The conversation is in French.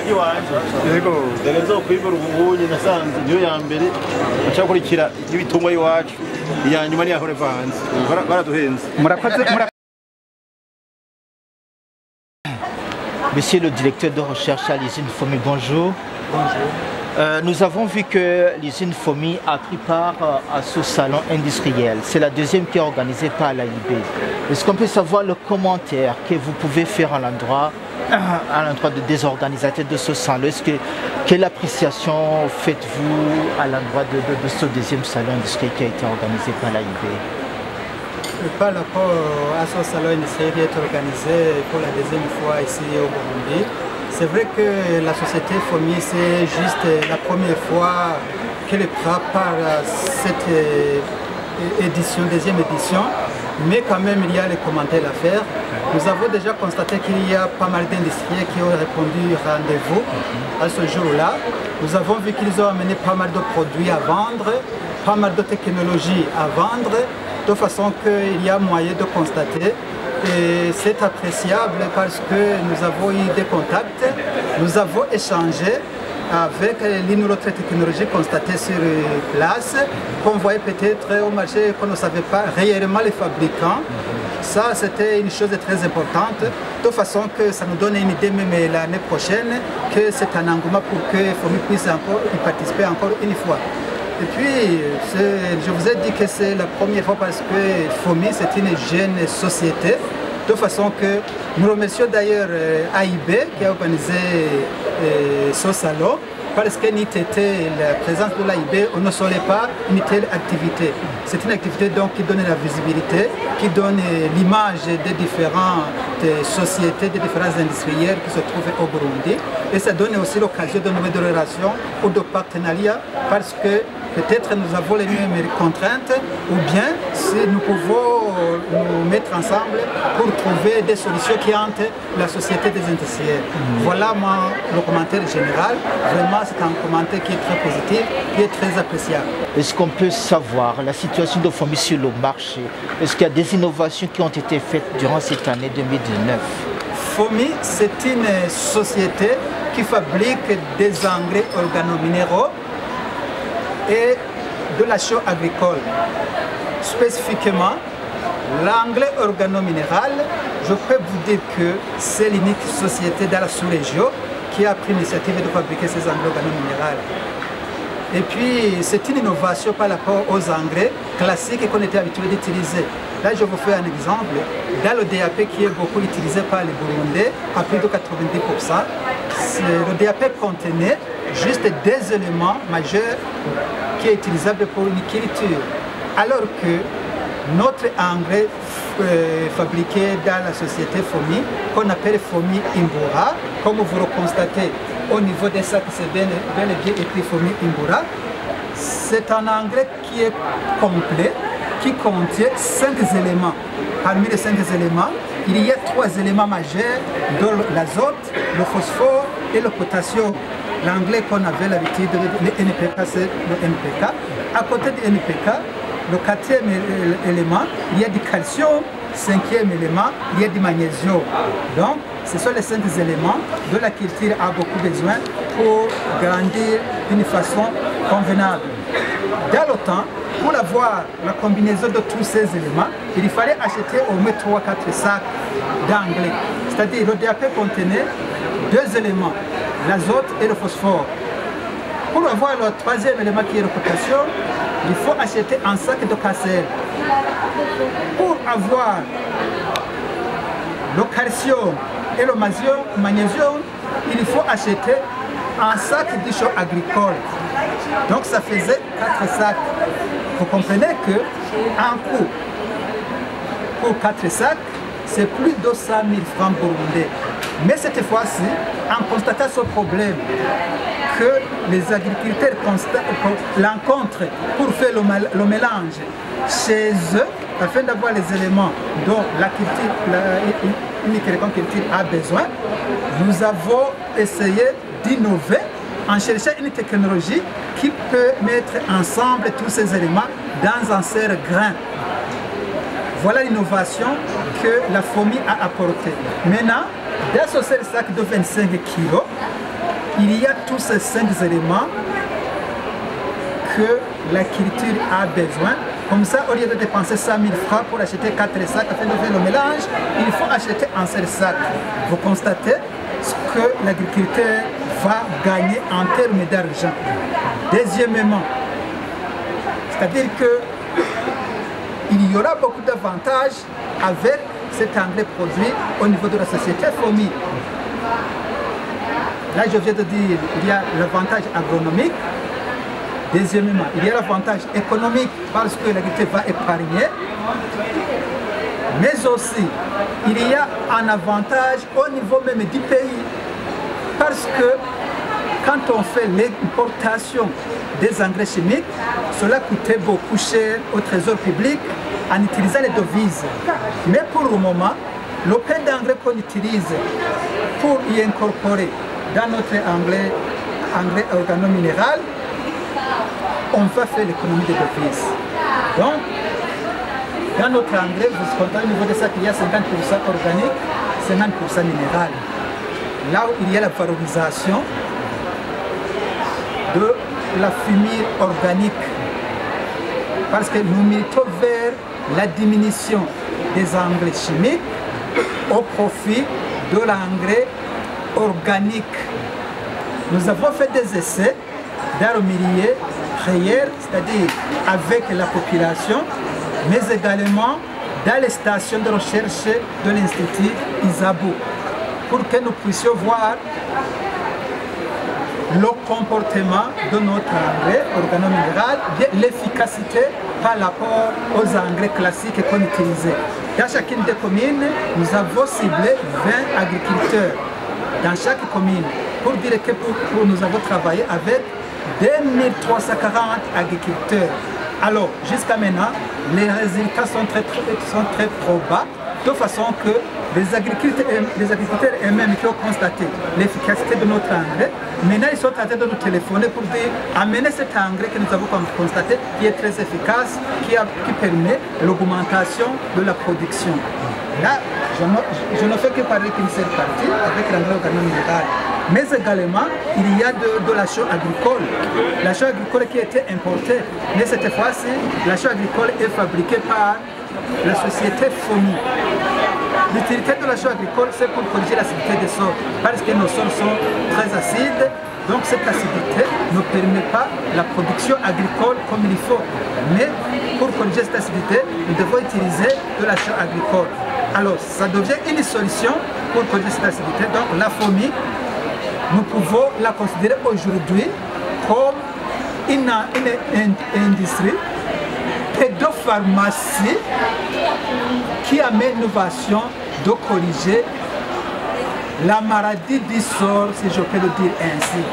ry'iwanje ntegerezwa kwibura ubunye nasanze niyo ya mbere aca gukurikira y'ibitungwa y'iwacu iya nyuma niyo ahora vanze baraduhenze. Monsieur le directeur de recherche à l'usine FOMI, bonjour. Bonjour. Nous avons vu que l'usine FOMI a pris part à ce salon industriel. C'est la deuxième qui est organisée par l'AIB. Est-ce qu'on peut savoir le commentaire que vous pouvez faire à l'endroit des organisateurs de ce salon? Quelle appréciation faites-vous à l'endroit de ce deuxième salon industriel qui a été organisé par l'AIB? Par rapport à ce salon industriel qui est organisé pour la deuxième fois ici au Burundi, c'est vrai que la société FOMI, c'est juste la première fois qu'elle prépare cette deuxième édition, mais quand même il y a les commentaires à faire. Nous avons déjà constaté qu'il y a pas mal d'industriels qui ont répondu rendez-vous à ce jour-là. Nous avons vu qu'ils ont amené pas mal de produits à vendre, pas mal de technologies à vendre, de façon qu'il y a moyen de constater. Et c'est appréciable parce que nous avons eu des contacts, nous avons échangé avec l'une ou l'autre technologie constatée sur place, qu'on voyait peut-être au marché qu'on ne savait pas réellement les fabricants. Ça, c'était une chose très importante, de façon que ça nous donne une idée même l'année prochaine que c'est un engouement pour que FOMI puisse encore y participer encore une fois. Et puis, je vous ai dit que c'est la première fois parce que FOMI, c'est une jeune société, de façon que nous remercions d'ailleurs AIB qui a organisé ce salon, parce que la présence de l'AIB, on ne saurait pas une telle activité. C'est une activité donc qui donne la visibilité, qui donne l'image des différentes sociétés, des différents industriels qui se trouvent au Burundi. Et ça donne aussi l'occasion de nouvelles relations ou de partenariats, parce que peut-être nous avons les mêmes contraintes, ou bien si nous pouvons nous mettre ensemble pour trouver des solutions qui hantent la société des industriels. Voilà le commentaire général. Vraiment, c'est un commentaire qui est très positif, qui est très appréciable. Est-ce qu'on peut savoir la situation de FOMI sur le marché? Est-ce qu'il y a des innovations qui ont été faites durant cette année 2019? FOMI, c'est une société qui fabrique des engrais organominéraux et de la chaux agricole. Spécifiquement, l'engrais organominéral, je peux vous dire que c'est l'unique société dans la sous-région qui a pris l'initiative de fabriquer ces engrais organominéraux. Et puis, c'est une innovation par rapport aux engrais classiques qu'on était habitué d'utiliser. Là, je vous fais un exemple. Dans le DAP qui est beaucoup utilisé par les Burundais, à plus de 90%, le DAP contenait juste des éléments majeurs qui est utilisable pour une culture. Alors que notre engrais fabriqué dans la société FOMI, qu'on appelle FOMI Imbura, comme vous le constatez au niveau des sacs, c'est bien et bien écrit FOMI Imbura, c'est un engrais qui est complet, qui contient 5 éléments. Parmi les 5 éléments, il y a 3 éléments majeurs, dont l'azote, le phosphore et le potassium. L'anglais qu'on avait l'habitude de le NPK, c'est le NPK. À côté du NPK, le 4e élément, il y a du calcium. 5e élément, il y a du magnésium. Donc, ce sont les 5 éléments dont la culture a beaucoup besoin pour grandir d'une façon convenable. Dans le temps, pour avoir la combinaison de tous ces éléments, il fallait acheter au moins 3-4 sacs d'engrais. C'est-à-dire le DAP contenait 2 éléments, l'azote et le phosphore. Pour avoir le 3e élément qui est le potassium, il faut acheter un sac de KCl. Pour avoir le calcium et le magnésium, il faut acheter un sac de chaux agricole. Donc ça faisait 4 sacs. Vous comprenez qu'un coût pour 4 sacs, c'est plus de 100 000 francs burundais. Mais cette fois-ci, en constatant ce problème, que les agriculteurs l'encontrent pour faire le mélange chez eux, afin d'avoir les éléments dont la culture a besoin, nous avons essayé d'innover en cherchant une technologie qui peut mettre ensemble tous ces éléments dans un seul grain. Voilà l'innovation que la FOMI a apportée. Maintenant, dans ce seul sac de 25 kg, il y a tous ces 5 éléments que l'agriculture a besoin. Comme ça, au lieu de dépenser 100 000 francs pour acheter 4 sacs afin de faire le mélange, il faut acheter un seul sac. Vous constatez ce que l'agriculteur va gagner en termes d'argent. Deuxièmement, c'est-à-dire qu'il y aura beaucoup d'avantages avec cet engrais produit au niveau de la société FOMI. Là, je viens de dire qu'il y a l'avantage agronomique. Deuxièmement, il y a l'avantage économique parce que l'agriculture va épargner. Mais aussi, il y a un avantage au niveau même du pays. Parce que quand on fait l'importation des engrais chimiques, cela coûtait beaucoup cher au trésor public en utilisant les devises. Mais pour le moment, le peu d'engrais qu'on utilise pour y incorporer dans notre engrais organominéral, on va faire l'économie des devises. Donc, dans notre engrais, vous comptez au niveau de ça qu'il y a 50% organique, 50% minéral. Là où il y a la valorisation de la fumure organique. Parce que nous militons vers la diminution des engrais chimiques au profit de l'engrais organique. Nous avons fait des essais dans le milieu réel, c'est-à-dire avec la population, mais également dans les stations de recherche de l'Institut Isabeau, pour que nous puissions voir le comportement de notre engrais organominéral, l'efficacité par rapport aux engrais classiques qu'on utilisait. Dans chacune des communes, nous avons ciblé 20 agriculteurs dans chaque commune, pour dire que nous avons travaillé avec 2340 agriculteurs. Alors, jusqu'à maintenant, les résultats sont très probants, de façon que les agriculteurs eux-mêmes qui ont constaté l'efficacité de notre engrais, maintenant ils sont en train de nous téléphoner pour dire amenez cet engrais que nous avons constaté, qui est très efficace, qui permet l'augmentation de la production. Là, je ne fais que parler qu'une seule partie avec l'engrais organominéral. Mais également, il y a de l'achat agricole. L'achat agricole qui a été importé. Mais cette fois-ci, l'achat agricole est fabriqué par la société FOMI. L'utilité de l'achat agricole, c'est pour corriger l'acidité des sols. Parce que nos sols sont très acides. Donc cette acidité ne permet pas la production agricole comme il faut. Mais pour corriger cette acidité, nous devons utiliser de l'achat agricole. Alors, ça devient une solution pour corriger cette acidité. Donc la FOMI, nous pouvons la considérer aujourd'hui comme une industrie pédopharmacie qui amène l'innovation de corriger la maladie du sol, si je peux le dire ainsi.